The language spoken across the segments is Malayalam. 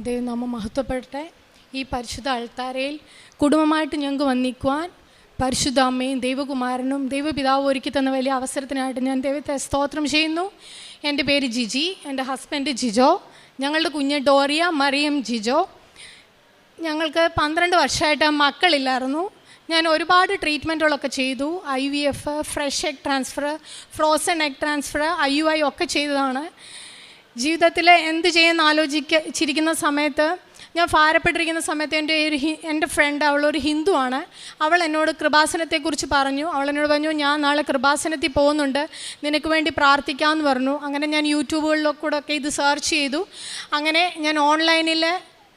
ദൈവനാമം മഹത്വപ്പെടട്ടെ. ഈ പരിശുദ്ധ അൾത്താരയിൽ കുടുംബമായിട്ട് ഞങ്ങൾക്ക് വന്നിക്കുവാൻ പരിശുദ്ധ അമ്മയും ദൈവകുമാരനും ദൈവപിതാവും ഒരുക്കി തന്ന വലിയ അവസരത്തിനായിട്ട് ഞാൻ ദൈവത്തെ സ്തോത്രം ചെയ്യുന്നു. എൻ്റെ പേര് ജിജി, എൻ്റെ ഹസ്ബൻഡ് ജിജോ, ഞങ്ങളുടെ കുഞ്ഞ് ഡോറിയ മറിയം ജിജോ. ഞങ്ങൾക്ക് 12 വർഷമായിട്ട് മക്കളില്ലായിരുന്നു. ഞാൻ ഒരുപാട് ട്രീറ്റ്മെൻറ്റുകളൊക്കെ ചെയ്തു. IVF, fresh egg transfer, frozen egg transfer, IUI ഒക്കെ ചെയ്തതാണ്. ജീവിതത്തിൽ എന്ത് ചെയ്യുമെന്ന് ആലോചിച്ചിരിക്കുന്ന സമയത്ത്, ഞാൻ ഭാരപ്പെട്ടിരിക്കുന്ന സമയത്ത് എൻ്റെ ഫ്രണ്ട്, അവളൊരു ഹിന്ദുവാണ്. അവൾ എന്നോട് കൃപാസനത്തെക്കുറിച്ച് പറഞ്ഞു. അവളെന്നോട് പറഞ്ഞു, ഞാൻ നാളെ കൃപാസനത്തിൽ പോകുന്നുണ്ട്, നിനക്ക് വേണ്ടി പ്രാർത്ഥിക്കാമെന്ന് പറഞ്ഞു. അങ്ങനെ ഞാൻ യൂട്യൂബുകളിലൊക്കെ ഒക്കെ ഇത് സെർച്ച് ചെയ്തു. അങ്ങനെ ഞാൻ ഓൺലൈനിൽ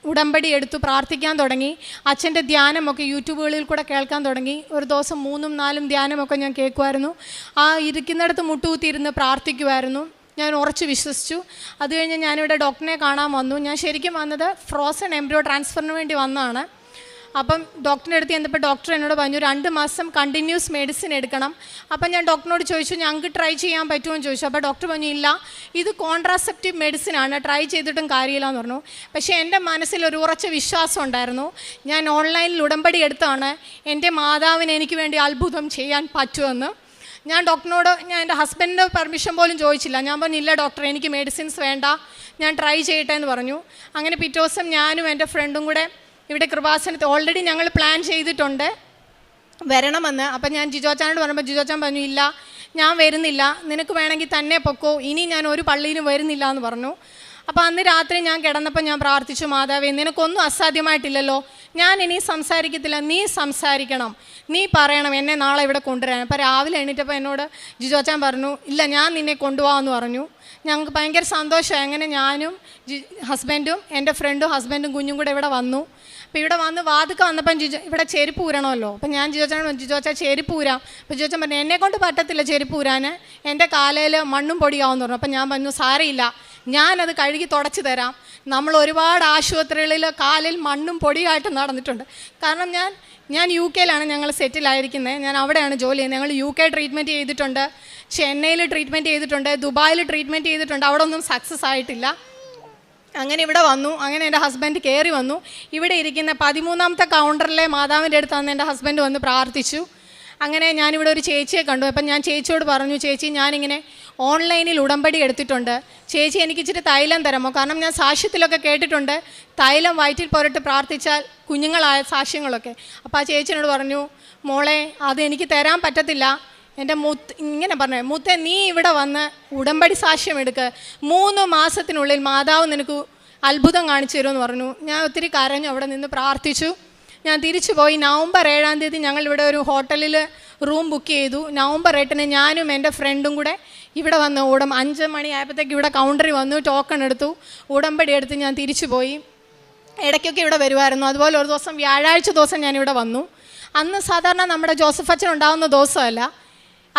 ഉടമ്പടി എടുത്തു, പ്രാർത്ഥിക്കാൻ തുടങ്ങി. അച്ഛൻ്റെ ധ്യാനമൊക്കെ യൂട്യൂബുകളിൽ കൂടെ കേൾക്കാൻ തുടങ്ങി. ഒരു ദിവസം 3-4 ധ്യാനമൊക്കെ ഞാൻ കേൾക്കുമായിരുന്നു. ആ ഇരിക്കുന്നിടത്ത് മുട്ടുകുത്തിയിരുന്ന് പ്രാർത്ഥിക്കുമായിരുന്നു. ഞാൻ ഉറച്ച് വിശ്വസിച്ചു. അത് കഴിഞ്ഞ് ഞാനിവിടെ ഡോക്ടറിനെ കാണാൻ വന്നു. ഞാൻ ശരിക്കും വന്നത് ഫ്രോസൺ എംബ്രിയോ ട്രാൻസ്ഫറിന് വേണ്ടി വന്നതാണ്. അപ്പം ഡോക്ടറിൻ്റെ അടുത്ത് ചെന്നപ്പോൾ ഡോക്ടർ എന്നോട് പറഞ്ഞു 2 മാസം കണ്ടിന്യൂസ് മെഡിസിൻ എടുക്കണം. അപ്പം ഞാൻ ഡോക്ടറിനോട് ചോദിച്ചു, ഞങ്ങൾക്ക് ട്രൈ ചെയ്യാൻ പറ്റുമോ എന്ന് ചോദിച്ചു. അപ്പോൾ ഡോക്ടർ പറഞ്ഞു, ഇല്ല, ഇത് കോൺട്രാസെപ്റ്റീവ് മെഡിസിനാണ്, ട്രൈ ചെയ്തിട്ടും കാര്യമില്ല എന്ന് പറഞ്ഞു. പക്ഷേ എൻ്റെ മനസ്സിലൊരു ഉറച്ച വിശ്വാസം ഉണ്ടായിരുന്നു. ഞാൻ ഓൺലൈനിൽ ഉടമ്പടി എടുത്താണ്, എൻ്റെ മാതാവിന് എനിക്ക് വേണ്ടി അത്ഭുതം ചെയ്യാൻ പറ്റുമെന്ന്. ഞാൻ ഡോക്ടറിനോട്, ഞാൻ എൻ്റെ ഹസ്ബൻഡിൻ്റെ പെർമിഷൻ പോലും ചോദിച്ചില്ല. ഞാൻ പറഞ്ഞു, ഇല്ല ഡോക്ടർ, എനിക്ക് മെഡിസിൻസ് വേണ്ട, ഞാൻ ട്രൈ ചെയ്യട്ടെ എന്ന് പറഞ്ഞു. അങ്ങനെ പിറ്റേ ദിവസം ഞാനും എൻ്റെ ഫ്രണ്ടും കൂടെ ഇവിടെ കൃപാസനത്തിൽ ഓൾറെഡി ഞങ്ങൾ പ്ലാൻ ചെയ്തിട്ടുണ്ട് വരണമെന്ന്. അപ്പം ഞാൻ ജിജോച്ചാനോട് പറയുമ്പോൾ ജിജോച്ചാൻ പറഞ്ഞു, ഇല്ല ഞാൻ വരുന്നില്ല, നിനക്ക് വേണമെങ്കിൽ തന്നെ പൊക്കോ, ഇനി ഞാൻ ഒരു പള്ളിയിലും വരുന്നില്ല എന്ന് പറഞ്ഞു. അപ്പോൾ അന്ന് രാത്രി ഞാൻ കിടന്നപ്പോൾ ഞാൻ പ്രാർത്ഥിച്ചു, മാതാവേ, നിനക്കൊന്നും അസാധ്യമായിട്ടില്ലല്ലോ, ഞാൻ ഇനി സംസാരിക്കത്തില്ല, നീ സംസാരിക്കണം, നീ പറയണം, എന്നെ നാളെ ഇവിടെ കൊണ്ടുവരാൻ. അപ്പോൾ രാവിലെ എണീറ്റപ്പോൾ എന്നോട് ജിജോച്ചാൻ പറഞ്ഞു, ഇല്ല ഞാൻ നിന്നെ കൊണ്ടുപോകാമെന്ന് പറഞ്ഞു. ഞങ്ങൾക്ക് ഭയങ്കര സന്തോഷമായി. അങ്ങനെ ഞാനും ഹസ്ബൻഡും എൻ്റെ ഫ്രണ്ടും ഹസ്ബൻഡും കുഞ്ഞും കൂടെ ഇവിടെ വന്നു. അപ്പോൾ ഇവിടെ വന്ന് വാതുക്ക വന്നപ്പം ഇവിടെ ചെരുപ്പ് ഊരണമല്ലോ. അപ്പം ഞാൻ ജിജോച്ചാ ചെരുപ്പ് ഊരാം. അപ്പോൾ ജിജോച്ചാൻ പറഞ്ഞു, എന്നെക്കൊണ്ട് പറ്റത്തില്ല ചെരുപ്പ് ഊരാൻ, എൻ്റെ കാലയിൽ മണ്ണും പൊടിയാവുമെന്ന് പറഞ്ഞു. അപ്പം ഞാൻ പറഞ്ഞു, സാരയില്ല, ഞാനത് കഴുകി തുടച്ച് തരാം. നമ്മൾ ഒരുപാട് ആശുപത്രികളിൽ കാലിൽ മണ്ണും പൊടിയായിട്ട് നടന്നിട്ടുണ്ട്. കാരണം ഞാൻ UK ഞങ്ങൾ സെറ്റിലായിരിക്കുന്നത്. ഞാൻ അവിടെയാണ് ജോലി ചെയ്യുന്നത്. ഞങ്ങൾ UK ട്രീറ്റ്മെൻറ്റ് ചെയ്തിട്ടുണ്ട്, ചെന്നൈയിൽ ട്രീറ്റ്മെൻറ്റ് ചെയ്തിട്ടുണ്ട്, ദുബായിൽ ട്രീറ്റ്മെൻറ്റ് ചെയ്തിട്ടുണ്ട്. അവിടെ ഒന്നും സക്സസ് ആയിട്ടില്ല. അങ്ങനെ ഇവിടെ വന്നു. അങ്ങനെ എൻ്റെ ഹസ്ബൻഡ് കയറി വന്നു. ഇവിടെ ഇരിക്കുന്ന 13ാമത്തെ കൗണ്ടറിലെ മാതാവിൻ്റെ അടുത്ത് വന്ന് എൻ്റെ ഹസ്ബൻഡ് വന്ന് പ്രാർത്ഥിച്ചു. അങ്ങനെ ഞാനിവിടെ ഒരു ചേച്ചിയെ കണ്ടു. അപ്പം ഞാൻ ചേച്ചിയോട് പറഞ്ഞു, ചേച്ചി, ഞാനിങ്ങനെ ഓൺലൈനിൽ ഉടമ്പടി എടുത്തിട്ടുണ്ട്, ചേച്ചി എനിക്ക് ഇച്ചിരി തൈലം തരാമോ? കാരണം ഞാൻ സാക്ഷ്യത്തിലൊക്കെ കേട്ടിട്ടുണ്ട്, തൈലം വയറ്റിൽ പുരട്ട് പ്രാർത്ഥിച്ചാൽ കുഞ്ഞുങ്ങളായ സാക്ഷ്യങ്ങളൊക്കെ. അപ്പോൾ ആ ചേച്ചിനോട് പറഞ്ഞു, മോളെ, അത് എനിക്ക് തരാൻ പറ്റത്തില്ല. എൻ്റെ ഇങ്ങനെ പറഞ്ഞു, മുത്തേ, നീ ഇവിടെ വന്ന് ഉടമ്പടി സാക്ഷ്യം എടുക്ക്, 3 മാസത്തിനുള്ളിൽ മാതാവ് നിനക്ക് അത്ഭുതം കാണിച്ചു തരുമെന്ന് പറഞ്ഞു. ഞാൻ ഒത്തിരി കരഞ്ഞു, അവിടെ നിന്ന് പ്രാർത്ഥിച്ചു. ഞാൻ തിരിച്ചു പോയി. നവംബർ 7-ാം തീയതി ഞങ്ങളിവിടെ ഒരു ഹോട്ടലിൽ റൂം ബുക്ക് ചെയ്തു. നവംബർ 8-ന് ഞാനും എൻ്റെ ഫ്രണ്ടും കൂടെ ഇവിടെ വന്ന് 5 മണി ആയപ്പോഴത്തേക്ക് ഇവിടെ കൗണ്ടറിൽ വന്നു, ടോക്കൺ എടുത്തു, ഉടമ്പടി എടുത്ത് ഞാൻ തിരിച്ചു പോയി. ഇടയ്ക്കൊക്കെ ഇവിടെ വരുമായിരുന്നു. അതുപോലെ ഒരു ദിവസം വ്യാഴാഴ്ച ദിവസം ഞാനിവിടെ വന്നു. അന്ന് സാധാരണ നമ്മുടെ ജോസഫ് അച്ഛൻ ഉണ്ടാകുന്ന ദിവസമല്ല.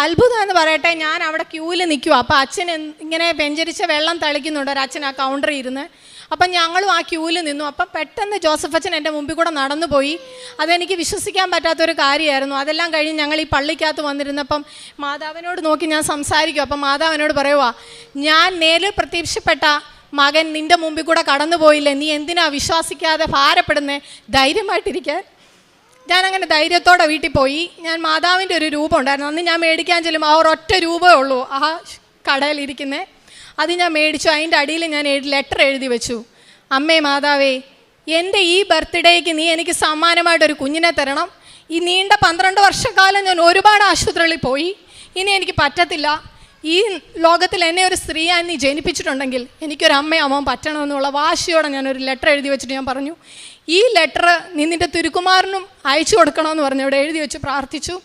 അത്ഭുതം എന്ന് പറയട്ടെ, ഞാൻ അവിടെ ക്യൂവിൽ നിൽക്കുക. അപ്പോൾ അച്ഛൻ ഇങ്ങനെ വെഞ്ചരിച്ച വെള്ളം തളിക്കുന്നുണ്ട് ഒരച്ഛൻ ആ കൗണ്ടറിൽ ഇരുന്ന്. അപ്പം ഞങ്ങളും ആ ക്യൂവിൽ നിന്നു. അപ്പം പെട്ടെന്ന് ജോസഫ് അച്ഛൻ എൻ്റെ മുമ്പിൽ കൂടെ നടന്നു പോയി. അതെനിക്ക് വിശ്വസിക്കാൻ പറ്റാത്തൊരു കാര്യമായിരുന്നു. അതെല്ലാം കഴിഞ്ഞ് ഞങ്ങൾ ഈ പള്ളിക്കകത്ത് വന്നിരുന്നപ്പം മാതാവിനോട് നോക്കി ഞാൻ സംസാരിക്കും. അപ്പം മാതാവിനോട് പറയുക, ഞാൻ നേരിൽ പ്രത്യക്ഷപ്പെട്ട മകൻ നിൻ്റെ മുമ്പിൽ കൂടെ കടന്നു പോയില്ലേ, നീ എന്തിനാ വിശ്വസിക്കാതെ ഭാരപ്പെടുന്നേ, ധൈര്യമായിട്ടിരിക്കാൻ. ഞാനങ്ങനെ ധൈര്യത്തോടെ വീട്ടിൽ പോയി. ഞാൻ മാതാവിൻ്റെ ഒരു രൂപം ഉണ്ടായിരുന്നു. അന്ന് ഞാൻ മേടിക്കാൻ ചെല്ലുമ്പോൾ ആ ഒരൊറ്റ രൂപമേ ഉള്ളൂ ആ കടയിലിരിക്കുന്നത്. അത് ഞാൻ മേടിച്ചു. അതിൻ്റെ അടിയിൽ ഞാൻ ലെറ്റർ എഴുതി വെച്ചു, അമ്മേ മാതാവേ, എൻ്റെ ഈ ബർത്ത്ഡേക്ക് നീ എനിക്ക് സമ്മാനമായിട്ടൊരു കുഞ്ഞിനെ തരണം. ഈ നീണ്ട 12 വർഷക്കാലം ഞാൻ ഒരുപാട് ആശുപത്രികളിൽ പോയി, ഇനി എനിക്ക് പറ്റത്തില്ല. ഈ ലോകത്തിൽ എന്നെ ഒരു സ്ത്രീയായി നീ ജനിപ്പിച്ചിട്ടുണ്ടെങ്കിൽ എനിക്കൊരു അമ്മയാവാൻ പറ്റണമെന്നുള്ള വാശിയോടെ ഞാനൊരു ലെറ്റർ എഴുതി വെച്ചിട്ട് ഞാൻ പറഞ്ഞു, ഈ ലെറ്റർ നീ നിൻ്റെ തിരുക്കുമാരനും അയച്ചു കൊടുക്കണമെന്ന് പറഞ്ഞു. അവിടെ എഴുതി വെച്ച് പ്രാർത്ഥിച്ചു.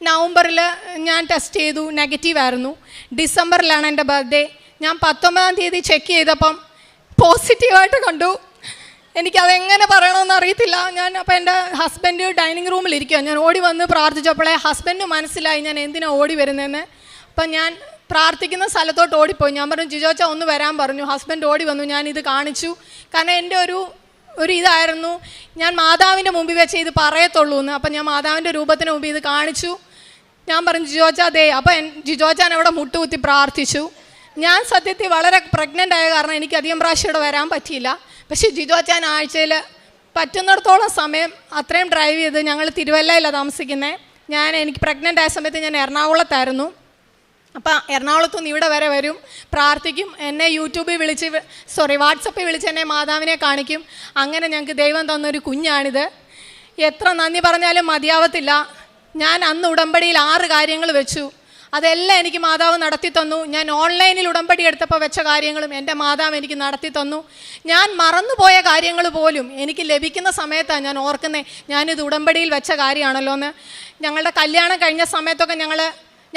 നവംബറിൽ ഞാൻ ടെസ്റ്റ് ചെയ്തു, നെഗറ്റീവായിരുന്നു. ഡിസംബറിലാണ് എൻ്റെ ബർത്ത്ഡേ. ഞാൻ 19-ാം തീയതി ചെക്ക് ചെയ്തപ്പം പോസിറ്റീവായിട്ട് കണ്ടു. എനിക്കതെങ്ങനെ പറയണമെന്ന് അറിയത്തില്ല. അപ്പോൾ എൻ്റെ ഹസ്ബൻഡ് ഡൈനിങ് റൂമിലിരിക്കുക. ഞാൻ ഓടി വന്ന് പ്രാർത്ഥിച്ചപ്പോഴേ ഹസ്ബൻഡ് മനസ്സിലായി ഞാൻ എന്തിനാണ് ഓടി വരുന്നതെന്ന്. അപ്പം ഞാൻ പ്രാർത്ഥിക്കുന്ന സ്ഥലത്തോട്ട് ഓടിപ്പോയി. ഞാൻ പറഞ്ഞു, ജിജോച്ച ഒന്ന് വരാൻ പറഞ്ഞു. ഹസ്ബൻഡ് ഓടി വന്നു. ഞാനിത് കാണിച്ചു. കാരണം എൻ്റെ ഒരു ഇതായിരുന്നു, ഞാൻ മാതാവിൻ്റെ മുമ്പിൽ വെച്ച് ഇത് പറയത്തുള്ളൂ എന്ന്. അപ്പം ഞാൻ മാതാവിൻ്റെ രൂപത്തിന് മുമ്പ് ഇത് കാണിച്ചു. ഞാൻ പറഞ്ഞു, ജിജോച്ച ദേ. അപ്പം ജിജോച്ചാൻ അവിടെ മുട്ടുകുത്തി പ്രാർത്ഥിച്ചു. ഞാൻ സത്യത്തിൽ വളരെ പ്രഗ്നൻ്റ് ആയ കാരണം എനിക്ക് അധികം പ്രാവശ്യം ഇവിടെ വരാൻ പറ്റിയില്ല. പക്ഷേ ജിജോ അച്ഛൻ ആഴ്ചയിൽ പറ്റുന്നിടത്തോളം സമയം അത്രയും ഡ്രൈവ് ചെയ്ത്, ഞങ്ങൾ തിരുവല്ലയിലാണ് താമസിക്കുന്നത്. എനിക്ക് പ്രഗ്നൻ്റ് ആയ സമയത്ത് ഞാൻ എറണാകുളത്തായിരുന്നു. അപ്പം എറണാകുളത്തുനിന്ന് ഇവിടെ വരെ വരും, പ്രാർത്ഥിക്കും. എന്നെ വാട്സപ്പിൽ വിളിച്ച് എന്നെ മാതാവിനെ കാണിക്കും. അങ്ങനെ ഞങ്ങൾക്ക് ദൈവം തന്നൊരു കുഞ്ഞാണിത്. എത്ര നന്ദി പറഞ്ഞാലും മതിയാവത്തില്ല. ഞാൻ അന്ന് ഉടമ്പടിയിൽ 6 കാര്യങ്ങൾ വെച്ചു. അതെല്ലാം എനിക്ക് മാതാവ് നടത്തി തന്നു. ഞാൻ ഓൺലൈനിൽ ഉടമ്പടി എടുത്തപ്പോൾ വെച്ച കാര്യങ്ങളും എൻ്റെ മാതാവ് എനിക്ക് നടത്തി തന്നു. ഞാൻ മറന്നുപോയ കാര്യങ്ങൾ പോലും എനിക്ക് ലഭിക്കുന്ന സമയത്താണ് ഞാൻ ഓർക്കുന്നത്, ഞാനിത് ഉടമ്പടിയിൽ വെച്ച കാര്യമാണല്ലോ എന്ന്. ഞങ്ങളുടെ കല്യാണം കഴിഞ്ഞ സമയത്തൊക്കെ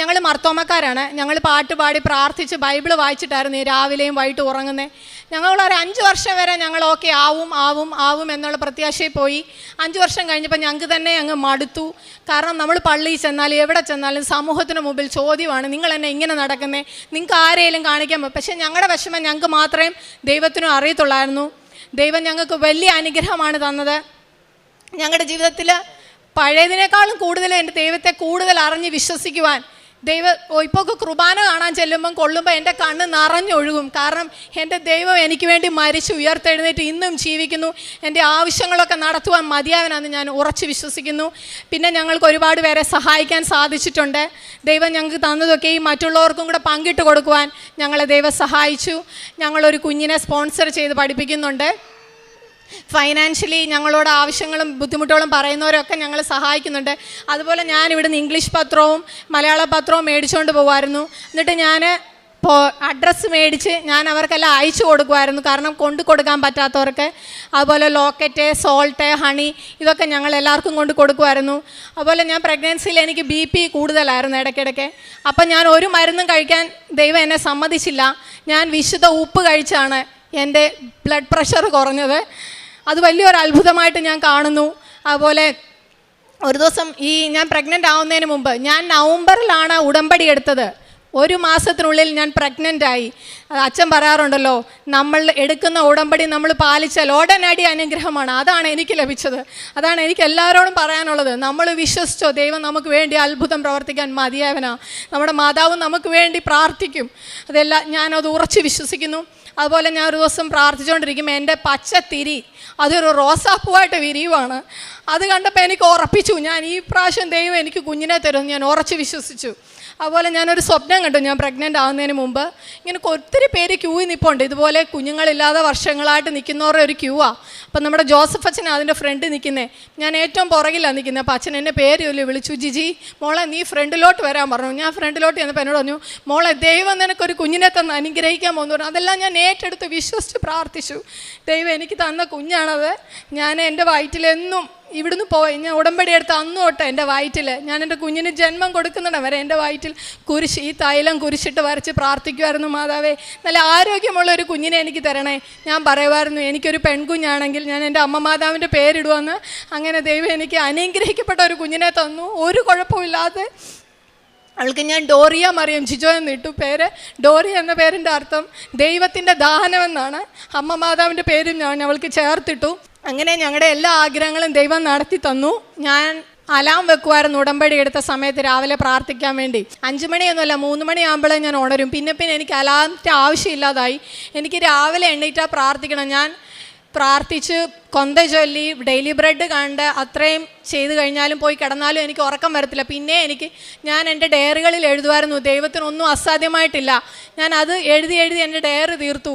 ഞങ്ങൾ മർത്തോമക്കാരാണ്. ഞങ്ങൾ പാട്ട് പാടി പ്രാർത്ഥിച്ച് ബൈബിൾ വായിച്ചിട്ടായിരുന്നു രാവിലെയും വൈകിട്ട് ഉറങ്ങുന്നത്. ഞങ്ങളൊരു 5 വർഷം വരെ ഞങ്ങൾ ഓക്കെ ആവും എന്നുള്ള പ്രത്യാശയിൽ പോയി. 5 വർഷം കഴിഞ്ഞപ്പോൾ ഞങ്ങൾക്ക് തന്നെ അങ്ങ് മടുത്തു. കാരണം നമ്മൾ പള്ളിയിൽ ചെന്നാലും എവിടെ ചെന്നാലും സമൂഹത്തിന് മുമ്പിൽ ചോദ്യമാണ്, നിങ്ങൾ എന്നെ ഇങ്ങനെ നടക്കുന്നത്, നിങ്ങൾക്ക് ആരെയും കാണിക്കാൻ. പക്ഷേ ഞങ്ങളുടെ വിഷമം ഞങ്ങൾക്ക് മാത്രമേ ദൈവത്തിനും അറിയത്തുള്ളായിരുന്നു. ദൈവം ഞങ്ങൾക്ക് വലിയ അനുഗ്രഹമാണ് തന്നത്. ഞങ്ങളുടെ ജീവിതത്തിൽ പഴയതിനേക്കാളും കൂടുതൽ എൻ്റെ ദൈവത്തെ കൂടുതൽ അറിഞ്ഞ് വിശ്വസിക്കുവാൻ ഇപ്പോൾ കുർബാന കാണാൻ കൊള്ളുമ്പോൾ എൻ്റെ കണ്ണ് നിറഞ്ഞൊഴുകും. കാരണം എൻ്റെ ദൈവം എനിക്ക് വേണ്ടി മരിച്ചു ഉയർത്തെഴുന്നേറ്റ് ഇന്നും ജീവിക്കുന്നു. എൻ്റെ ആവശ്യങ്ങളൊക്കെ നടത്തുവാൻ മതിയാവനാണെന്ന് ഞാൻ ഉറച്ച് വിശ്വസിക്കുന്നു. പിന്നെ ഞങ്ങൾക്ക് ഒരുപാട് പേരെ സഹായിക്കാൻ സാധിച്ചിട്ടുണ്ട്. ദൈവം ഞങ്ങൾക്ക് തന്നതൊക്കെ ഈ മറ്റുള്ളവർക്കും കൂടെ പങ്കിട്ട് കൊടുക്കുവാൻ ഞങ്ങളെ ദൈവം സഹായിച്ചു. ഞങ്ങളൊരു കുഞ്ഞിനെ സ്പോൺസർ ചെയ്ത് പഠിപ്പിക്കുന്നുണ്ട്. ഫൈനാൻഷ്യലി ഞങ്ങളോട് ആവശ്യങ്ങളും ബുദ്ധിമുട്ടുകളും പറയുന്നവരൊക്കെ ഞങ്ങൾ സഹായിക്കുന്നുണ്ട്. അതുപോലെ ഞാൻ ഇവിടുന്ന് ഇംഗ്ലീഷ് പത്രവും മലയാള പത്രവും മേടിച്ചുകൊണ്ട് പോകുമായിരുന്നു. എന്നിട്ട് ഞാൻ അഡ്രസ്സ് മേടിച്ച് ഞാൻ അവർക്കെല്ലാം അയച്ചു കൊടുക്കുമായിരുന്നു. കാരണം കൊണ്ടു കൊടുക്കാൻ പറ്റാത്തവർക്ക്. അതുപോലെ ലോക്കറ്റ്, സോൾട്ട്, ഹണി ഇതൊക്കെ ഞങ്ങൾ എല്ലാവർക്കും കൊണ്ട് കൊടുക്കുമായിരുന്നു. അതുപോലെ ഞാൻ പ്രഗ്നൻസിയിൽ എനിക്ക് BP കൂടുതലായിരുന്നു ഇടയ്ക്കിടയ്ക്ക്. അപ്പം ഞാൻ ഒരു മരുന്നും കഴിക്കാൻ ദൈവം എന്നെ സമ്മതിച്ചില്ല. ഞാൻ വിശുദ്ധ ഉപ്പ് കഴിച്ചാണ് എൻ്റെ ബ്ലഡ് പ്രഷർ കുറഞ്ഞത്. അത് വലിയൊരു അത്ഭുതമായിട്ട് ഞാൻ കാണുന്നു. അതുപോലെ ഒരു ദിവസം ഞാൻ പ്രഗ്നൻ്റ് ആവുന്നതിന് മുമ്പ് ഞാൻ നവംബറിലാണ് ഉടമ്പടി എടുത്തത്. 1 മാസത്തിനുള്ളിൽ ഞാൻ പ്രഗ്നൻ്റായി. അച്ഛൻ പറയാറുണ്ടല്ലോ, നമ്മൾ എടുക്കുന്ന ഉടമ്പടി നമ്മൾ പാലിച്ചാൽ ഉടനടി അനുഗ്രഹമാണ്. അതാണ് എനിക്ക് ലഭിച്ചത്. അതാണ് എനിക്ക് എല്ലാവരോടും പറയാനുള്ളത്. നമ്മൾ വിശ്വസിച്ചോ, ദൈവം നമുക്ക് വേണ്ടി അത്ഭുതം പ്രവർത്തിക്കാൻ മതിയാവനാ. നമ്മുടെ മാതാവ് നമുക്ക് വേണ്ടി പ്രാർത്ഥിക്കും. അതെല്ലാം ഞാനത് ഉറച്ച് വിശ്വസിക്കുന്നു. അതുപോലെ ഞാൻ ഒരു ദിവസം പ്രാർത്ഥിച്ചുകൊണ്ടിരിക്കുമ്പോൾ എൻ്റെ പച്ചത്തിരി അതൊരു റോസാപ്പൂവായിട്ട് വിരിയുവാണ്. അത് കണ്ടപ്പോൾ എനിക്ക് ഉറപ്പിച്ചു, ഞാൻ ഈ പ്രാവശ്യം ദൈവം എനിക്ക് കുഞ്ഞിനെ തരും. ഞാൻ ഉറച്ച് വിശ്വസിച്ചു. അതുപോലെ ഞാനൊരു സ്വപ്നം കണ്ടു. ഞാൻ പ്രഗ്നൻ്റ് ആകുന്നതിന് മുമ്പ് ഇങ്ങനെ ഒത്തിരി പേര് ക്യൂവിൽ നിൽപ്പുണ്ട്. ഇതുപോലെ കുഞ്ഞുങ്ങളില്ലാതെ വർഷങ്ങളായിട്ട് നിൽക്കുന്നവരുടെ ഒരു ക്യൂവാണ്. അപ്പം നമ്മുടെ ജോസഫ് അച്ഛൻ അതിൻ്റെ ഫ്രണ്ട് നിൽക്കുന്നത്. ഞാൻ ഏറ്റവും പുറകിലാണ് നിൽക്കുന്നത്. അപ്പം അച്ഛൻ എന്നെ പേര് വിളിച്ചു, ജിജി മോളെ നീ ഫ്രണ്ടിലോട്ട് വരാൻ പറഞ്ഞു. ഞാൻ ഫ്രണ്ടിലോട്ട് ചെന്നപ്പോൾ എന്നോട് പറഞ്ഞു, മോളെ ദൈവം നിനക്കൊരു കുഞ്ഞിനെ തന്ന് അനുഗ്രഹിക്കാൻ പോകുന്നു പറഞ്ഞു. അതെല്ലാം ഞാൻ ഏറ്റെടുത്ത് വിശ്വസിച്ച് പ്രാർത്ഥിച്ചു. ദൈവം എനിക്ക് തന്ന കുഞ്ഞാണത്. ഞാൻ എൻ്റെ വയറ്റിലെന്നും ഇവിടുന്ന് പോയി ഞാൻ ഉടമ്പടി എടുത്ത് അന്ന് തൊട്ട് എൻ്റെ വയറ്റിൽ ഞാൻ എൻ്റെ കുഞ്ഞിന് ജന്മം കൊടുക്കുന്നുണ്ട് വരെ എൻ്റെ വയറ്റിൽ ഈ തൈലം കുരിശിട്ട് വരച്ച് പ്രാർത്ഥിക്കുമായിരുന്നു, മാതാവേ നല്ല ആരോഗ്യമുള്ള ഒരു കുഞ്ഞിനെ എനിക്ക് തരണേ. ഞാൻ പറയുമായിരുന്നു, എനിക്കൊരു പെൺകുഞ്ഞാണെങ്കിൽ ഞാൻ എൻ്റെ അമ്മ മാതാവിൻ്റെ പേരിടുമെന്ന്. അങ്ങനെ ദൈവം എനിക്ക് അനുഗ്രഹിക്കപ്പെട്ട ഒരു കുഞ്ഞിനെ തന്നു, ഒരു കുഴപ്പമില്ലാതെ. അവൾക്ക് ഞാൻ ഡോറിയ മറിയം ജിജോ എന്നിട്ടു പേര്. ഡോറിയ എന്ന പേരിൻ്റെ അർത്ഥം ദൈവത്തിൻ്റെ ദാനമെന്നാണ്. അമ്മ മാതാവിൻ്റെ പേരും ഞാൻ അവൾക്ക് ചേർത്തിട്ടു. അങ്ങനെ ഞങ്ങളുടെ എല്ലാ ആഗ്രഹങ്ങളും ദൈവം നടത്തി തന്നു. ഞാൻ അലാം വെക്കുമായിരുന്നു ഉടമ്പടി എടുത്ത സമയത്ത് രാവിലെ പ്രാർത്ഥിക്കാൻ വേണ്ടി. 5 മണിയൊന്നുമല്ല, 3 മണിയാകുമ്പോഴേ ഞാൻ ഉണരും. പിന്നെ എനിക്ക് അലാമിൻ്റെ ആവശ്യമില്ലാതായി. എനിക്ക് രാവിലെ എണ്ണീറ്റാൽ പ്രാർത്ഥിക്കണം. ഞാൻ പ്രാർത്ഥിച്ച് കൊന്ത ചൊല്ലി ഡെയിലി ബ്രെഡ് കണ്ട് അത്രയും ചെയ്ത് കഴിഞ്ഞാലും പോയി കിടന്നാലും എനിക്ക് ഉറക്കം വരത്തില്ല. പിന്നെ ഞാൻ എൻ്റെ ഡയറികളിൽ എഴുതുമായിരുന്നു, ദൈവത്തിനൊന്നും അസാധ്യമായിട്ടില്ല. ഞാൻ അത് എഴുതി എൻ്റെ ഡയറി തീർത്തു.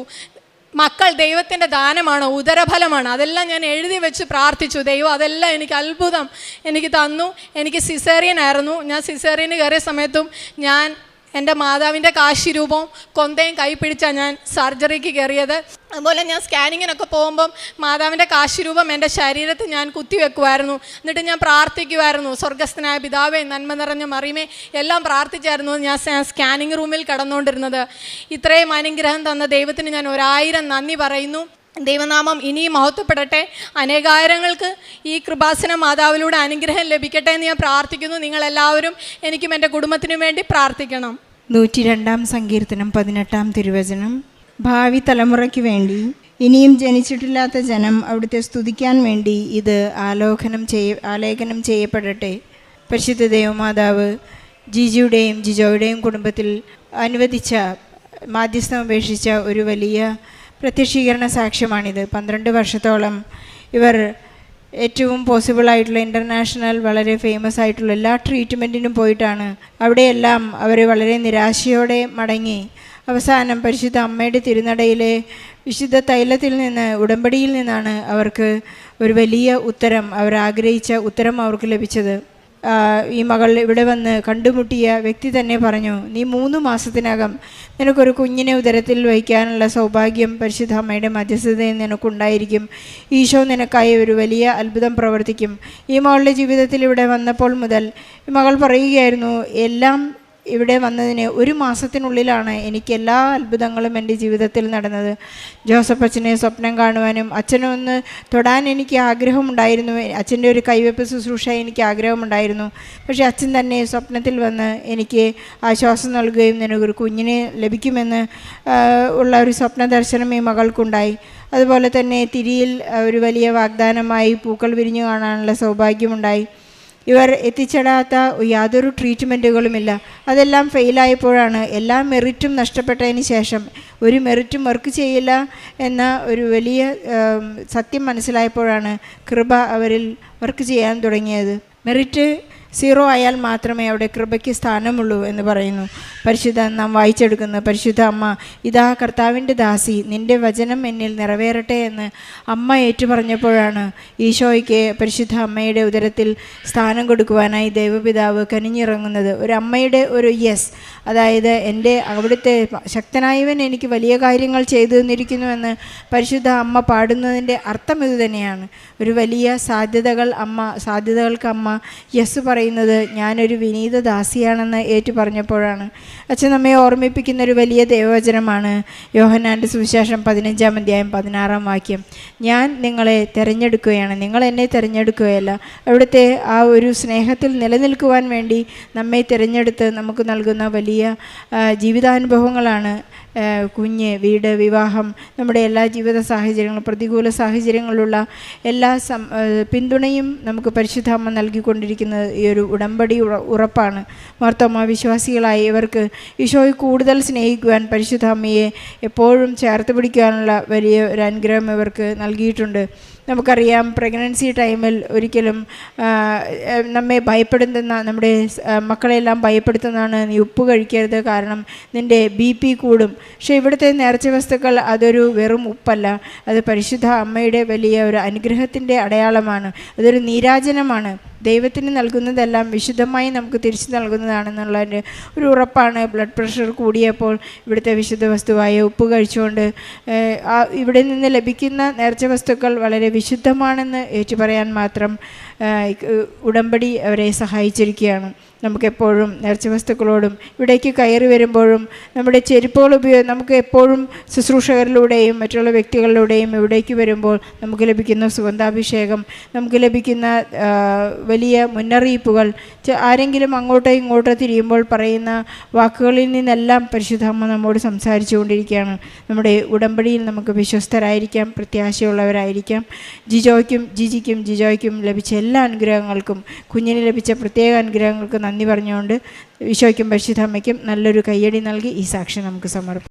മക്കൾ ദൈവത്തിൻ്റെ ദാനമാണ്, ഉദരഫലമാണ്. അതെല്ലാം ഞാൻ എഴുതി വെച്ച് പ്രാർത്ഥിച്ചു. ദൈവം അതെല്ലാം എനിക്ക് അത്ഭുതം എനിക്ക് തന്നു. എനിക്ക് സിസേറിയൻ ആയിരുന്നു. ഞാൻ സിസേറിയന് കയറിയ സമയത്തും ഞാൻ എൻ്റെ മാതാവിൻ്റെ കാശിരൂപവും കൊന്തയും കൈ പിടിച്ചാണ് ഞാൻ സർജറിക്ക് കയറിയത്. അതുപോലെ ഞാൻ സ്കാനിങ്ങിനൊക്കെ പോകുമ്പം മാതാവിൻ്റെ കാശിരൂപം എൻ്റെ ശരീരത്തിൽ ഞാൻ കുത്തിവെക്കുമായിരുന്നു. എന്നിട്ട് ഞാൻ പ്രാർത്ഥിക്കുമായിരുന്നു, സ്വർഗസ്ഥനായ പിതാവേ നന്മ നിറഞ്ഞ മറിയമേ എല്ലാം പ്രാർത്ഥിച്ചായിരുന്നു ഞാൻ സ്കാനിങ് റൂമിൽ കിടന്നുകൊണ്ടിരുന്നത്. ഇത്രയും അനുഗ്രഹം തന്ന ദൈവത്തിന് ഞാൻ 1000 നന്ദി പറയുന്നു. ദൈവനാമം ഇനിയും മഹത്വപ്പെടട്ടെ. അനേകായിരങ്ങൾക്ക് ഈ കൃപാസന മാതാവിലൂടെ അനുഗ്രഹം ലഭിക്കട്ടെ എന്ന് ഞാൻ പ്രാർത്ഥിക്കുന്നു. നിങ്ങളെല്ലാവരും എനിക്കും എൻ്റെ കുടുംബത്തിനും വേണ്ടി പ്രാർത്ഥിക്കണം. 102 സങ്കീർത്തനം 18 തിരുവചനം. ഭാവി തലമുറയ്ക്ക് വേണ്ടി ഇനിയും ജനിച്ചിട്ടില്ലാത്ത ജനം അവിടുത്തെ സ്തുതിക്കാൻ വേണ്ടി ഇത് ആലേഖനം ചെയ്യപ്പെടട്ടെ. പരിശുദ്ധ ദൈവമാതാവ് ജിജിയുടെയും ജിജോയുടെയും കുടുംബത്തിൽ അനുവദിച്ച മാധ്യസ്ഥം ഉപേക്ഷിച്ച ഒരു വലിയ പ്രത്യക്ഷീകരണ സാക്ഷ്യമാണിത്. 12 വർഷത്തോളം ഇവർ ഏറ്റവും പോസിബിളായിട്ടുള്ള ഇൻ്റർനാഷണൽ വളരെ ഫേമസ് ആയിട്ടുള്ള എല്ലാ ട്രീറ്റ്മെൻറ്റിനും പോയിട്ടാണ് അവിടെയെല്ലാം അവർ വളരെ നിരാശയോടെ മടങ്ങി. അവസാനം പരിശുദ്ധ അമ്മയുടെ തിരുനടയിലെ വിശുദ്ധ തൈലത്തിൽ നിന്ന്, ഉടമ്പടിയിൽ നിന്നാണ് അവർക്ക് ഒരു വലിയ ഉത്തരം, അവർ ആഗ്രഹിച്ച ഉത്തരം അവർക്ക് ലഭിച്ചത്. ഈ മകൾ ഇവിടെ വന്ന് കണ്ടുമുട്ടിയ വ്യക്തി തന്നെ പറഞ്ഞു, നീ 3 മാസത്തിനകം നിനക്കൊരു കുഞ്ഞിനെ ഉദരത്തിൽ വഹിക്കാനുള്ള സൗഭാഗ്യം പരിശുദ്ധ അമ്മയുടെ മധ്യസ്ഥതയിൽ നിനക്കുണ്ടായിരിക്കും. ഈശോ നിനക്കായി ഒരു വലിയ അത്ഭുതം പ്രവർത്തിക്കും. ഈ മകളുടെ ജീവിതത്തിൽ ഇവിടെ വന്നപ്പോൾ മുതൽ ഈ മകൾ പറയുകയായിരുന്നു, എല്ലാം ഇവിടെ വന്നതിന് 1 മാസത്തിനുള്ളിലാണ് എനിക്ക് എല്ലാ അത്ഭുതങ്ങളും എൻ്റെ ജീവിതത്തിൽ നടന്നത്. ജോസഫ് അച്ഛനെ സ്വപ്നം കാണുവാനും അച്ഛനെ ഒന്ന് തൊടാൻ എനിക്ക് ആഗ്രഹമുണ്ടായിരുന്നു. അച്ഛൻ്റെ ഒരു കൈവെപ്പ് ശുശ്രൂഷ എനിക്ക് ആഗ്രഹമുണ്ടായിരുന്നു. പക്ഷേ അച്ഛൻ തന്നെ സ്വപ്നത്തിൽ വന്ന് എനിക്ക് ആശ്വാസം നൽകുകയും നിനക്കൊരു കുഞ്ഞിനെ ലഭിക്കുമെന്ന് ഉള്ള ഒരു സ്വപ്ന ദർശനം ഈ മകൾക്കുണ്ടായി. അതുപോലെ തന്നെ തിരിയിൽ ഒരു വലിയ വാഗ്ദാനമായി പൂക്കൾ വിരിഞ്ഞു കാണാനുള്ള സൗഭാഗ്യമുണ്ടായി. ഇവർ എത്തിച്ചേരാത്ത യാതൊരു ട്രീറ്റ്മെൻറ്റുകളുമില്ല. അതെല്ലാം ഫെയിലായപ്പോഴാണ്, എല്ലാ മെറിറ്റും നഷ്ടപ്പെട്ടതിന് ശേഷം ഒരു മെറിറ്റും വർക്ക് ചെയ്യില്ല എന്ന ഒരു വലിയ സത്യം മനസ്സിലായപ്പോഴാണ് കൃപ അവരിൽ വർക്ക് ചെയ്യാൻ തുടങ്ങിയത്. മെറിറ്റ് 0 ആയാൽ മാത്രമേ അവിടെ കൃപയ്ക്ക് സ്ഥാനമുള്ളൂ എന്ന് പറയുന്നു. നാം വായിച്ചെടുക്കുന്ന പരിശുദ്ധ അമ്മ, ഇതാ കർത്താവിൻ്റെ ദാസി, നിൻ്റെ വചനം എന്നിൽ നിറവേറട്ടെ എന്ന് അമ്മ ഏറ്റുപറഞ്ഞപ്പോഴാണ് ഈശോയ്ക്ക് പരിശുദ്ധ അമ്മയുടെ ഉദരത്തിൽ സ്ഥാനം കൊടുക്കുവാനായി ദൈവപിതാവ് കനിഞ്ഞിറങ്ങുന്നത്. ഒരു അമ്മയുടെ ഒരു യെസ്, അതായത് അവിടുത്തെ ശക്തനായവൻ എനിക്ക് വലിയ കാര്യങ്ങൾ ചെയ്തു തന്നിരിക്കുന്നുവെന്ന് പരിശുദ്ധ അമ്മ പാടുന്നതിൻ്റെ അർത്ഥം ഇത് തന്നെയാണ്. ഒരു വലിയ സാധ്യതകൾക്ക് അമ്മ യെസ് പറയുന്നത് ഞാനൊരു വിനീത ദാസിയാണെന്ന് ഏറ്റു പറഞ്ഞപ്പോഴാണ്. അച്ഛൻ നമ്മെ ഓർമ്മിപ്പിക്കുന്നൊരു വലിയ ദൈവവചനമാണ് യോഹന്നാൻ്റെ സുവിശേഷം 15-ാം അധ്യായം 16-ാം വാക്യം. ഞാൻ നിങ്ങളെ തിരഞ്ഞെടുക്കുകയാണ്, നിങ്ങൾ എന്നെ തിരഞ്ഞെടുക്കുകയല്ല. അവിടുത്തെ ആ ഒരു സ്നേഹത്തിൽ നിലനിൽക്കുവാൻ വേണ്ടി നമ്മെ തിരഞ്ഞെടുത്ത് നമുക്ക് നൽകുന്ന വലിയ ജീവിതാനുഭവങ്ങളാണ് കുഞ്ഞ്, വീട്, വിവാഹം, നമ്മുടെ എല്ലാ ജീവിത സാഹചര്യങ്ങളും, പ്രതികൂല സാഹചര്യങ്ങളുള്ള എല്ലാ പിന്തുണയും നമുക്ക് പരിശുദ്ധ അമ്മ നൽകിക്കൊണ്ടിരിക്കുന്നത് ഈ ഒരു ഉടമ്പടി ഉറപ്പാണ്. മാർത്തോമാ വിശ്വാസികളായി ഇവർക്ക് ഈശോയെ കൂടുതൽ സ്നേഹിക്കുവാൻ പരിശുദ്ധ അമ്മയെ എപ്പോഴും ചേർത്ത് പിടിക്കുവാനുള്ള വലിയ ഒരു അനുഗ്രഹം ഇവർക്ക് നൽകിയിട്ടുണ്ട്. നമുക്കറിയാം, പ്രഗ്നൻസി ടൈമിൽ ഒരിക്കലും നമ്മെ ഭയപ്പെടുത്തുന്ന, നമ്മുടെ മക്കളെല്ലാം ഭയപ്പെടുത്തുന്നതാണ്, നീ ഉപ്പ് കഴിക്കരുത്, കാരണം നിൻ്റെ BP കൂടും. പക്ഷേ ഇവിടുത്തെ നേർച്ച വസ്തുക്കൾ അതൊരു വെറും ഉപ്പല്ല, അത് പരിശുദ്ധ അമ്മയുടെ വലിയ ഒരു അനുഗ്രഹത്തിൻ്റെ അടയാളമാണ്. അതൊരു നീരാജനമാണ്. ദൈവത്തിന് നൽകുന്നതെല്ലാം വിശുദ്ധമായി നമുക്ക് തിരിച്ചു നൽകുന്നതാണെന്നുള്ളതിൻ്റെ ഒരു ഉറപ്പാണ്. ബ്ലഡ് പ്രഷർ കൂടിയപ്പോൾ ഇവിടുത്തെ വിശുദ്ധ വസ്തുവായ ഉപ്പ് കഴിച്ചുകൊണ്ട് ഇവിടെ നിന്ന് ലഭിക്കുന്ന നേർച്ച വസ്തുക്കൾ വളരെ വിശുദ്ധമാണെന്ന് ഏറ്റുപറയാൻ മാത്രം ഉടമ്പടി അവരെ സഹായിച്ചിരിക്കുകയാണ്. നമുക്കെപ്പോഴും നേർച്ച വസ്തുക്കളോടും ഇവിടേക്ക് കയറി വരുമ്പോഴും നമ്മുടെ ചെരുപ്പുകൾ നമുക്ക് എപ്പോഴും ശുശ്രൂഷകരിലൂടെയും മറ്റുള്ള വ്യക്തികളിലൂടെയും ഇവിടേക്ക് വരുമ്പോൾ നമുക്ക് ലഭിക്കുന്ന സുഗന്ധാഭിഷേകം, നമുക്ക് ലഭിക്കുന്ന വലിയ മുന്നറിയിപ്പുകൾ, ആരെങ്കിലും അങ്ങോട്ടോ ഇങ്ങോട്ടോ തിരിയുമ്പോൾ പറയുന്ന വാക്കുകളിൽ നിന്നെല്ലാം പരിശുദ്ധാമ്മ നമ്മോട് സംസാരിച്ചു കൊണ്ടിരിക്കുകയാണ്. നമ്മുടെ ഉടമ്പടിയിൽ നമുക്ക് വിശ്വസ്തരായിരിക്കാം, പ്രത്യാശയുള്ളവരായിരിക്കാം. ജിജോയ്ക്കും ലഭിച്ച എല്ലാ അനുഗ്രഹങ്ങൾക്കും, കുഞ്ഞിന് ലഭിച്ച പ്രത്യേക അനുഗ്രഹങ്ങൾക്ക് നന്ദി പറഞ്ഞുകൊണ്ട് ഈശോയ്ക്കും പരിശുദ്ധ അമ്മയ്ക്കും നല്ലൊരു കയ്യടി നൽകി ഈ സാക്ഷ്യം നമുക്ക് സമർപ്പിക്കാം.